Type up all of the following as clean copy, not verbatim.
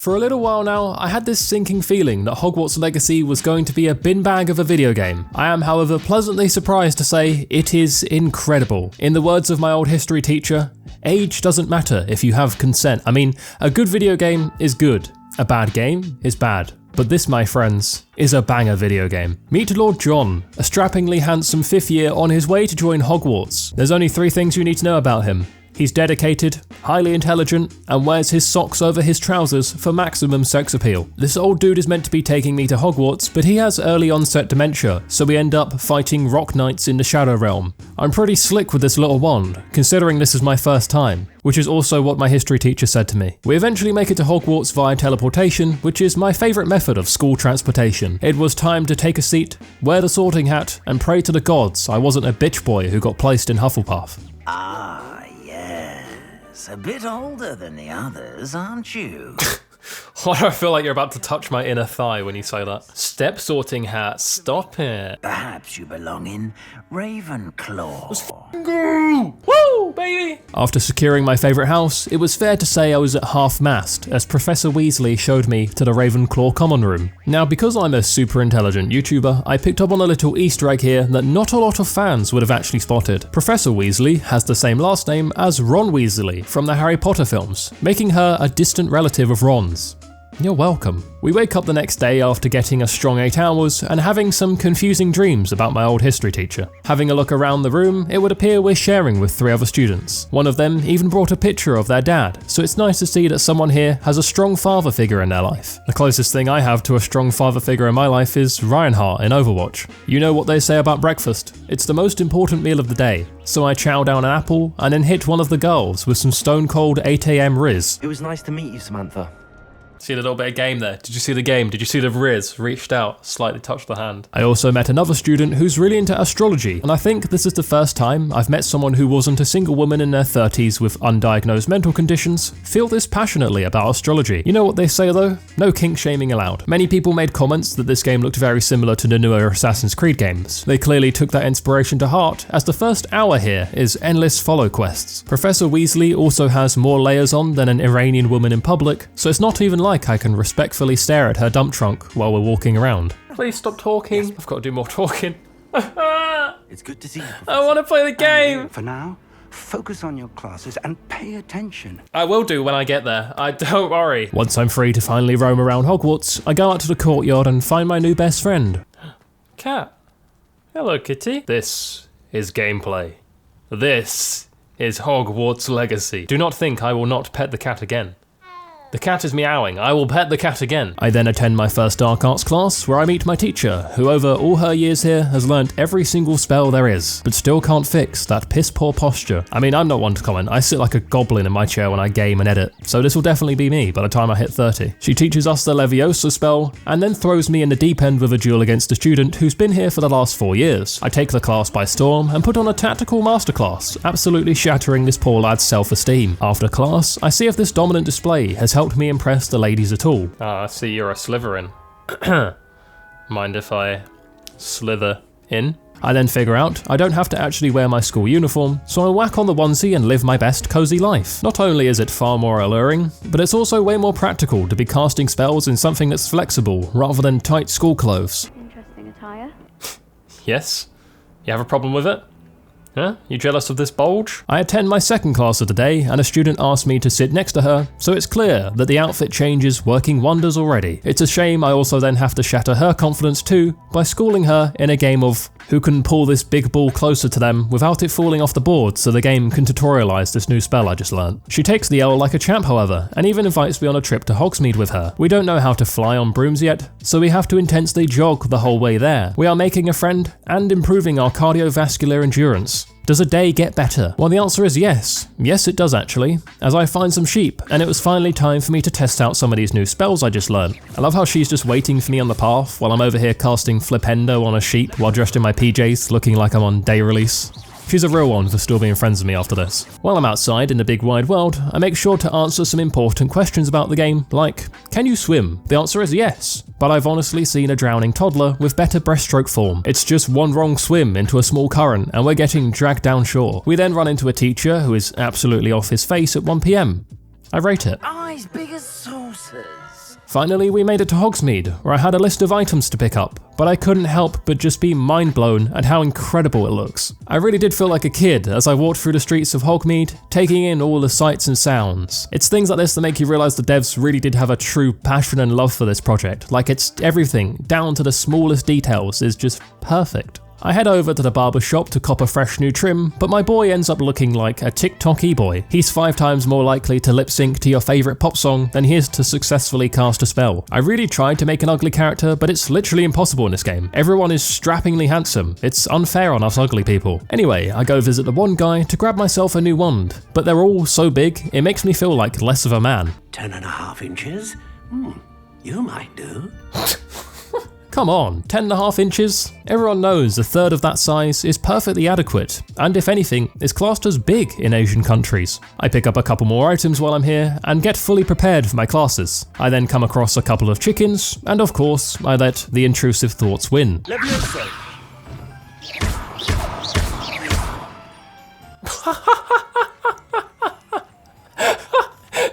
For a little while now, I had this sinking feeling that Hogwarts Legacy was going to be a bin bag of a video game. I am, however, pleasantly surprised to say it is incredible. In the words of my old history teacher, age doesn't matter if you have consent. I mean, a good video game is good, a bad game is bad. But this, my friends, is a banger video game. Meet Lord John, a strappingly handsome 5th year on his way to join Hogwarts. There's only 3 things you need to know about him. He's dedicated, highly intelligent, and wears his socks over his trousers for maximum sex appeal. This old dude is meant to be taking me to Hogwarts, but he has early onset dementia, so we end up fighting rock knights in the Shadow Realm. I'm pretty slick with this little wand, considering this is my first time, which is also what my history teacher said to me. We eventually make it to Hogwarts via teleportation, which is my favourite method of school transportation. It was time to take a seat, wear the sorting hat, and pray to the gods I wasn't a bitch boy who got placed in Hufflepuff. Ah, yes. A bit older than the others, aren't you? Why do I feel like you're about to touch my inner thigh when you say that? Step sorting hat, stop it. Perhaps you belong in Ravenclaw. Woo, baby! After securing my favourite house, it was fair to say I was at half-mast as Professor Weasley showed me to the Ravenclaw common room. Now, because I'm a super intelligent YouTuber, I picked up on a little Easter egg here that not a lot of fans would have actually spotted. Professor Weasley has the same last name as Ron Weasley from the Harry Potter films, making her a distant relative of Ron's. You're welcome. We wake up the next day after getting a strong 8 hours and having some confusing dreams about my old history teacher. Having a look around the room, it would appear we're sharing with 3 other students. One of them even brought a picture of their dad, so it's nice to see that someone here has a strong father figure in their life. The closest thing I have to a strong father figure in my life is Reinhardt in Overwatch. You know what they say about breakfast? It's the most important meal of the day. So I chow down an apple and then hit one of the girls with some stone cold 8 AM Riz. It was nice to meet you, Samantha. See a little bit of game there. Did you see the game? Did you see the Riz? Reached out, slightly touched the hand. I also met another student who's really into astrology, and I think this is the first time I've met someone who wasn't a single woman in their 30s with undiagnosed mental conditions feel this passionately about astrology. You know what they say though? No kink shaming allowed. Many people made comments that this game looked very similar to the newer Assassin's Creed games. They clearly took that inspiration to heart, as the first hour here is endless follow quests. Professor Weasley also has more layers on than an Iranian woman in public, so it's not even like I can respectfully stare at her dump trunk while we're walking around. Please stop talking. Yes. I've got to do more talking. It's good to see you, Professor. I want to play the game. For now, focus on your classes and pay attention. I will do when I get there. Don't worry. Once I'm free to finally roam around Hogwarts, I go out to the courtyard and find my new best friend. Cat. Hello, kitty. This is gameplay. This is Hogwarts Legacy. Do not think I will not pet the cat again. The cat is meowing. I will pet the cat again. I then attend my first dark arts class where I meet my teacher, who over all her years here has learnt every single spell there is, but still can't fix that piss poor posture. I mean, I'm not one to comment. I sit like a goblin in my chair when I game and edit, so this will definitely be me by the time I hit 30. She teaches us the Leviosa spell and then throws me in the deep end with a duel against a student who's been here for the last 4 years. I take the class by storm and put on a tactical masterclass, absolutely shattering this poor lad's self-esteem. After class, I see if this dominant display has helped me impress the ladies at all. I see you're a Slytherin. Mind if I slither in? I then figure out I don't have to actually wear my school uniform, so I whack on the onesie and live my best cozy life. Not only is it far more alluring, but it's also way more practical to be casting spells in something that's flexible rather than tight school clothes. Interesting attire. Yes? You have a problem with it? Huh? You jealous of this bulge? I attend my second class of the day and a student asked me to sit next to her, so it's clear that the outfit change is working wonders already. It's a shame I also then have to shatter her confidence too by schooling her in a game of who can pull this big ball closer to them without it falling off the board so the game can tutorialize this new spell I just learned. She takes the L like a champ however, and even invites me on a trip to Hogsmeade with her. We don't know how to fly on brooms yet, so we have to intensely jog the whole way there. We are making a friend and improving our cardiovascular endurance. Does a day get better? Well, the answer is yes. Yes, it does actually, as I find some sheep, and it was finally time for me to test out some of these new spells I just learned. I love how she's just waiting for me on the path while I'm over here casting Flipendo on a sheep while dressed in my PJs, looking like I'm on day release. She's a real one for still being friends with me after this. While I'm outside in the big wide world, I make sure to answer some important questions about the game, like, can you swim? The answer is yes, but I've honestly seen a drowning toddler with better breaststroke form. It's just one wrong swim into a small current and we're getting dragged down shore. We then run into a teacher who is absolutely off his face at 1 PM. I rate it. Eyes big as saucers. Yes. Finally, we made it to Hogsmeade, where I had a list of items to pick up, but I couldn't help but just be mind blown at how incredible it looks. I really did feel like a kid as I walked through the streets of Hogsmeade, taking in all the sights and sounds. It's things like this that make you realise the devs really did have a true passion and love for this project. Like, it's everything, down to the smallest details, is just perfect. I head over to the barber shop to cop a fresh new trim, but my boy ends up looking like a TikTok e-boy. He's 5 times more likely to lip sync to your favourite pop song than he is to successfully cast a spell. I really tried to make an ugly character, but it's literally impossible in this game. Everyone is strappingly handsome. It's unfair on us ugly people. Anyway, I go visit the wand guy to grab myself a new wand, but they're all so big, it makes me feel like less of a man. 10.5 inches? You might do. Come on, 10.5 inches? Everyone knows a third of that size is perfectly adequate, and if anything, is classed as big in Asian countries. I pick up a couple more items while I'm here, and get fully prepared for my classes. I then come across a couple of chickens, and of course, I let the intrusive thoughts win.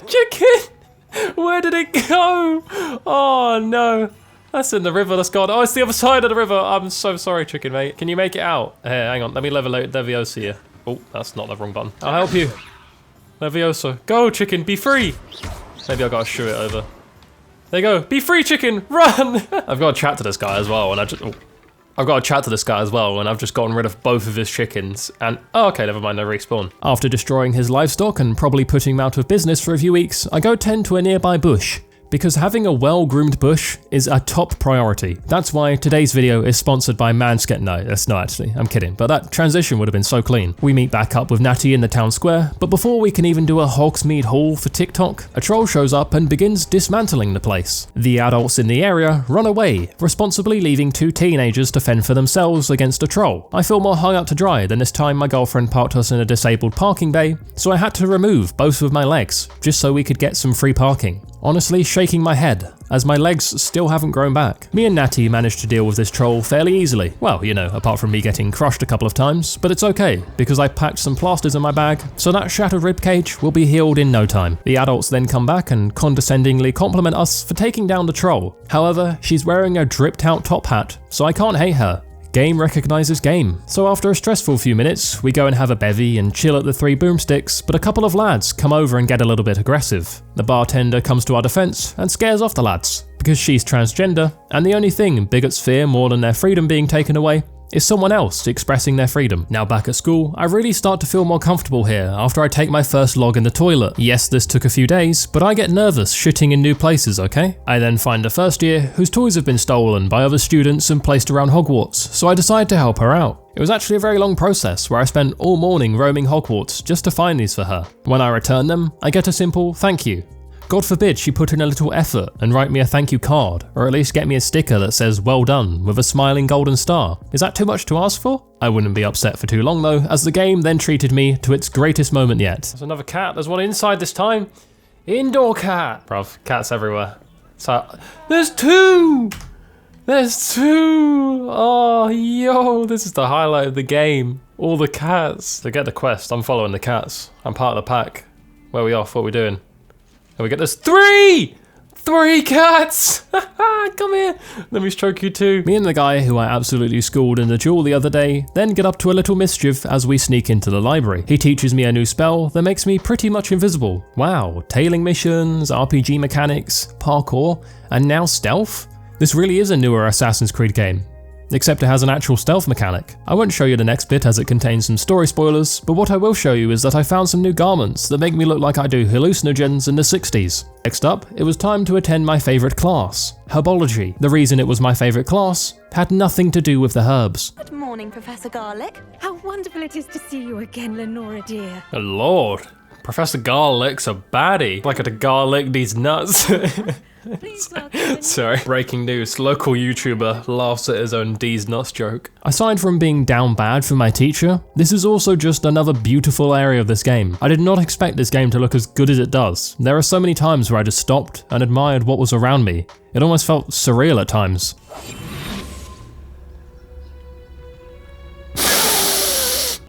Chicken! Where did it go? Oh no. That's in the river, that's gone. Oh, it's the other side of the river. I'm so sorry, chicken mate. Can you make it out? Here, hang on, let me Leviosa here. Oh, that's not the wrong button. I'll help you. Leviosa. Go, chicken, be free. Maybe I gotta shoo it over. There you go. Be free, chicken, run! I've got to chat to this guy as well, and I've just gotten rid of both of his chickens, and oh, okay, never mind, they respawn. After destroying his livestock and probably putting him out of business for a few weeks, I go tend to a nearby bush. Because having a well-groomed bush is a top priority. That's why today's video is sponsored by Manscaped. No, that's not actually, I'm kidding, but that transition would have been so clean. We meet back up with Natty in the town square, but before we can even do a Hogsmeade haul for TikTok, a troll shows up and begins dismantling the place. The adults in the area run away, responsibly leaving 2 teenagers to fend for themselves against a troll. I feel more hung out to dry than this time my girlfriend parked us in a disabled parking bay, so I had to remove both of my legs, just so we could get some free parking. Honestly, shaking my head, as my legs still haven't grown back. Me and Natty managed to deal with this troll fairly easily. Well, you know, apart from me getting crushed a couple of times, but it's okay, because I packed some plasters in my bag, so that shattered ribcage will be healed in no time. The adults then come back and condescendingly compliment us for taking down the troll. However, she's wearing a dripped out top hat, so I can't hate her. Game recognizes game. So after a stressful few minutes, we go and have a bevy and chill at the 3 boomsticks, but a couple of lads come over and get a little bit aggressive. The bartender comes to our defense and scares off the lads, because she's transgender, and the only thing bigots fear more than their freedom being taken away is someone else expressing their freedom. Now back at school, I really start to feel more comfortable here after I take my first log in the toilet. Yes, this took a few days, but I get nervous shitting in new places, okay? I then find a first year whose toys have been stolen by other students and placed around Hogwarts, so I decide to help her out. It was actually a very long process where I spent all morning roaming Hogwarts just to find these for her. When I return them, I get a simple thank you. God forbid she put in a little effort and write me a thank you card, or at least get me a sticker that says well done with a smiling golden star. Is that too much to ask for? I wouldn't be upset for too long though, as the game then treated me to its greatest moment yet. There's another cat, there's one inside this time. Indoor cat. Bruv, cats everywhere. So, there's 2! There's 2! Oh, yo, this is the highlight of the game. All the cats. To get the quest, I'm following the cats. I'm part of the pack. Where are we off? What are we doing? And we get this 3 cats! Come here! Let me stroke you too. Me and the guy who I absolutely schooled in the duel the other day then get up to a little mischief as we sneak into the library. He teaches me a new spell that makes me pretty much invisible. Wow, tailing missions, RPG mechanics, parkour, and now stealth? This really is a newer Assassin's Creed game. Except it has an actual stealth mechanic. I won't show you the next bit as it contains some story spoilers, but what I will show you is that I found some new garments that make me look like I do hallucinogens in the 60s. Next up, it was time to attend my favourite class, herbology. The reason it was my favourite class had nothing to do with the herbs. Good morning, Professor Garlick. How wonderful it is to see you again, Lenora dear. Oh Lord, Professor Garlick's a baddie. Like a garlic these nuts. Please welcome. Sorry. Breaking news. Local YouTuber laughs at his own D's nuts joke. Aside from being down bad for my teacher, this is also just another beautiful area of this game. I did not expect this game to look as good as it does. There are so many times where I just stopped and admired what was around me. It almost felt surreal at times.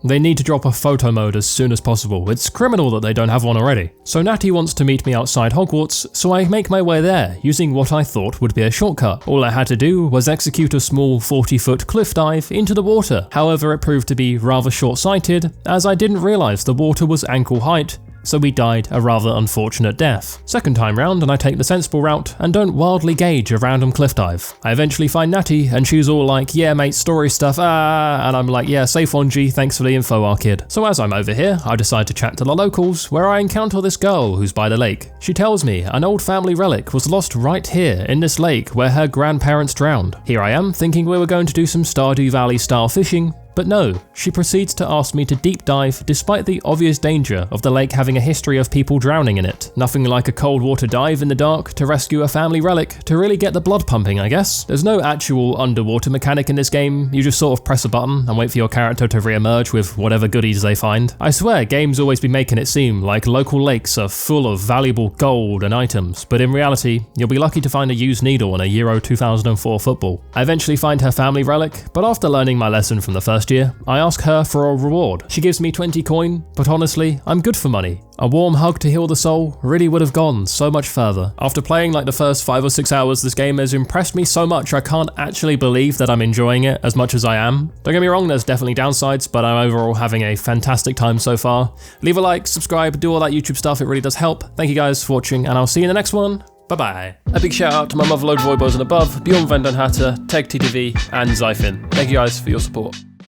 They need to drop a photo mode as soon as possible. It's criminal that they don't have one already. So Natty wants to meet me outside Hogwarts, so I make my way there using what I thought would be a shortcut. All I had to do was execute a small 40-foot cliff dive into the water. However, it proved to be rather short-sighted, as I didn't realise the water was ankle height, so we died a rather unfortunate death. Second time round, and I take the sensible route and don't wildly gauge a random cliff dive. I eventually find Natty, and she's all like, yeah mate, story stuff, and I'm like, yeah, safe on G, thanks for the info, our kid. So as I'm over here, I decide to chat to the locals, where I encounter this girl who's by the lake. She tells me an old family relic was lost right here in this lake where her grandparents drowned. Here I am, thinking we were going to do some Stardew Valley style fishing, but no, she proceeds to ask me to deep dive despite the obvious danger of the lake having a history of people drowning in it. Nothing like a cold water dive in the dark to rescue a family relic to really get the blood pumping, I guess. There's no actual underwater mechanic in this game, you just sort of press a button and wait for your character to re-emerge with whatever goodies they find. I swear, games always be making it seem like local lakes are full of valuable gold and items, but in reality, you'll be lucky to find a used needle in a Euro 2004 football. I eventually find her family relic, but after learning my lesson from the first year, I ask her for a reward. She gives me 20 coin, but honestly, I'm good for money. A warm hug to heal the soul really would have gone so much further. After playing like the first 5 or 6 hours, this game has impressed me so much I can't actually believe that I'm enjoying it as much as I am. Don't get me wrong, there's definitely downsides, but I'm overall having a fantastic time so far. Leave a like, subscribe, do all that YouTube stuff, it really does help. Thank you guys for watching, and I'll see you in the next one. Bye-bye. A big shout out to my motherload Voiy Bois and above, Björn, Hatter, TEG TTV, and ZYFin. Thank you guys for your support.